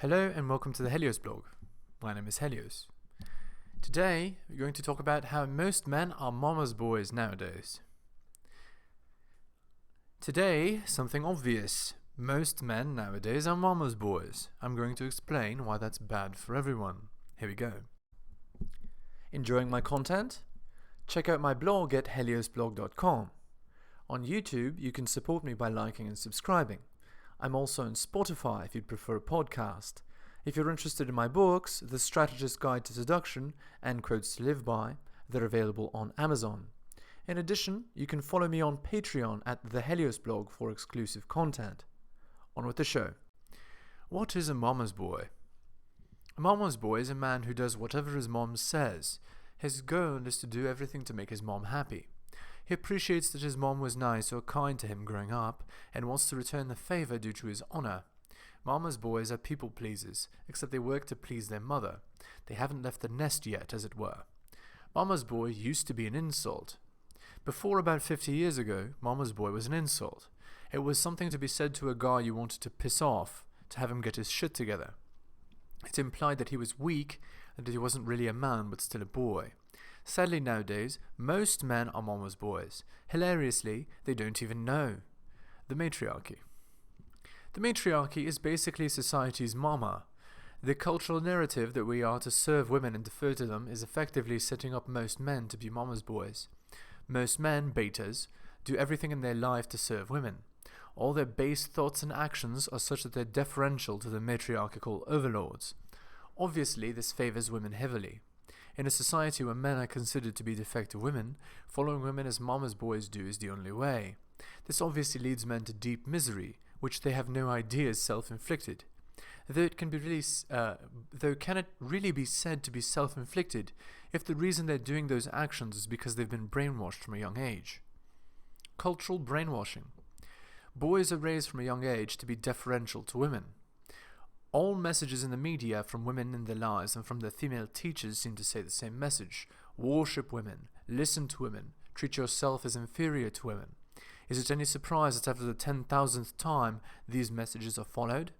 Hello and welcome to the Heliosblog. My name is Helios. Today we're going to talk about how most men are mama's boys nowadays. Today, something obvious. Most men nowadays are mama's boys. I'm going to explain why that's bad for everyone. Here we go. Enjoying my content? Check out my blog at heliosblog.com. On YouTube, you can support me by liking and subscribing. I'm also on Spotify if you'd prefer a podcast. If you're interested in my books, The Strategist Guide to Seduction and Quotes to Live By, they're available on Amazon. In addition, you can follow me on Patreon at theheliosblog for exclusive content. On with the show. What is a mama's boy? A mama's boy is a man who does whatever his mom says. His goal is to do everything to make his mom happy. He appreciates that his mom was nice or kind to him growing up and wants to return the favor due to his honor. Mama's boys are people pleasers, except they work to please their mother. They haven't left the nest yet, as it were. Mama's boy used to be an insult. Before about 50 years ago, mama's boy was an insult. It was something to be said to a guy you wanted to piss off, to have him get his shit together. It implied that he was weak and that he wasn't really a man but still a boy. Sadly nowadays, most men are mama's boys. Hilariously, they don't even know. The matriarchy. The matriarchy is basically society's mama. The cultural narrative that we are to serve women and defer to them is effectively setting up most men to be mama's boys. Most men, betas, do everything in their life to serve women. All their base thoughts and actions are such that they're deferential to the matriarchal overlords. Obviously, this favors women heavily. In a society where men are considered to be defective women, following women as mama's boys do is the only way. This obviously leads men to deep misery, which they have no idea is self-inflicted. Though can it really be said to be self-inflicted if the reason they're doing those actions is because they've been brainwashed from a young age? Cultural brainwashing. Boys are raised from a young age to be deferential to women. All messages in the media from women in their lives and from their female teachers seem to say the same message. Worship women, listen to women, treat yourself as inferior to women. Is it any surprise that after the 10,000th time these messages are followed?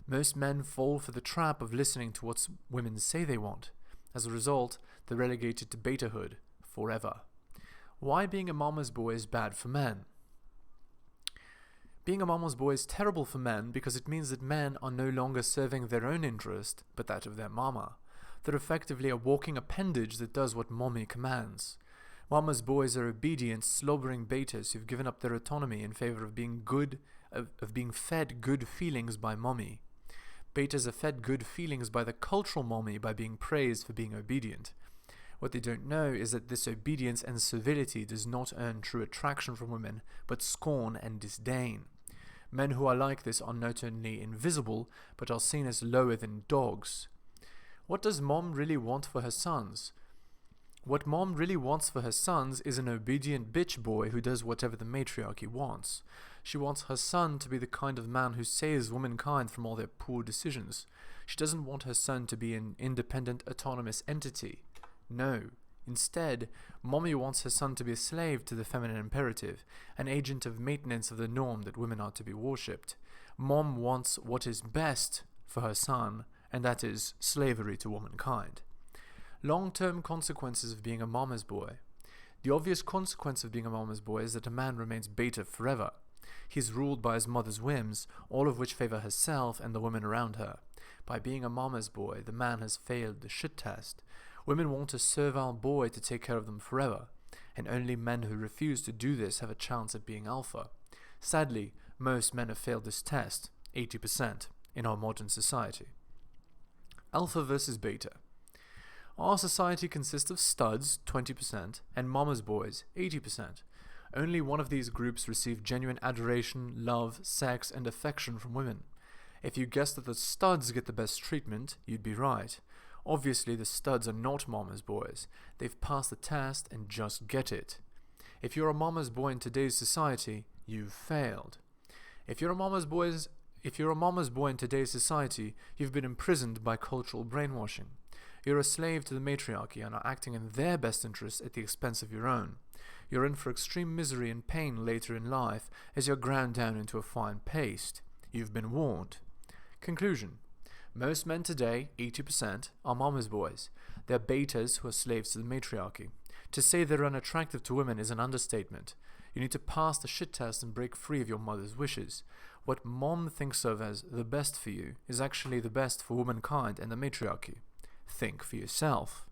Most men fall for the trap of listening to what women say they want. As a result, they're relegated to betahood forever. Why being a mama's boy is bad for men? Being a mama's boy is terrible for men because it means that men are no longer serving their own interest, but that of their mama. They're effectively a walking appendage that does what mommy commands. Mama's boys are obedient, slobbering betas who've given up their autonomy in favor of being fed good feelings by mommy. Betas are fed good feelings by the cultural mommy by being praised for being obedient. What they don't know is that this obedience and servility does not earn true attraction from women, but scorn and disdain. Men who are like this are not only invisible, but are seen as lower than dogs. What does mom really want for her sons? What mom really wants for her sons is an obedient bitch boy who does whatever the matriarchy wants. She wants her son to be the kind of man who saves womankind from all their poor decisions. She doesn't want her son to be an independent, autonomous entity. No. Instead, mommy wants her son to be a slave to the feminine imperative, an agent of maintenance of the norm that women are to be worshipped. Mom wants what is best for her son, and that is slavery to womankind. Long-term consequences of being a mama's boy. The obvious consequence of being a mama's boy is that a man remains beta forever. He is ruled by his mother's whims, all of which favor herself and the women around her. By being a mama's boy, the man has failed the shit test. Women want a servile boy to take care of them forever, and only men who refuse to do this have a chance at being alpha. Sadly, most men have failed this test, 80%, in our modern society. Alpha versus beta. Our society consists of studs, 20%, and mama's boys, 80%. Only one of these groups receive genuine adoration, love, sex, and affection from women. If you guessed that the studs get the best treatment, you'd be right. Obviously, the studs are not mama's boys. They've passed the test and just get it. If you're a mama's boy in today's society, you've failed. If you're a mama's boy in today's society, you've been imprisoned by cultural brainwashing. You're a slave to the matriarchy and are acting in their best interests at the expense of your own. You're in for extreme misery and pain later in life as you're ground down into a fine paste. You've been warned. Conclusion. Most men today, 80%, are mama's boys. They're betas who are slaves to the matriarchy. To say they're unattractive to women is an understatement. You need to pass the shit test and break free of your mother's wishes. What mom thinks of as the best for you is actually the best for womankind and the matriarchy. Think for yourself.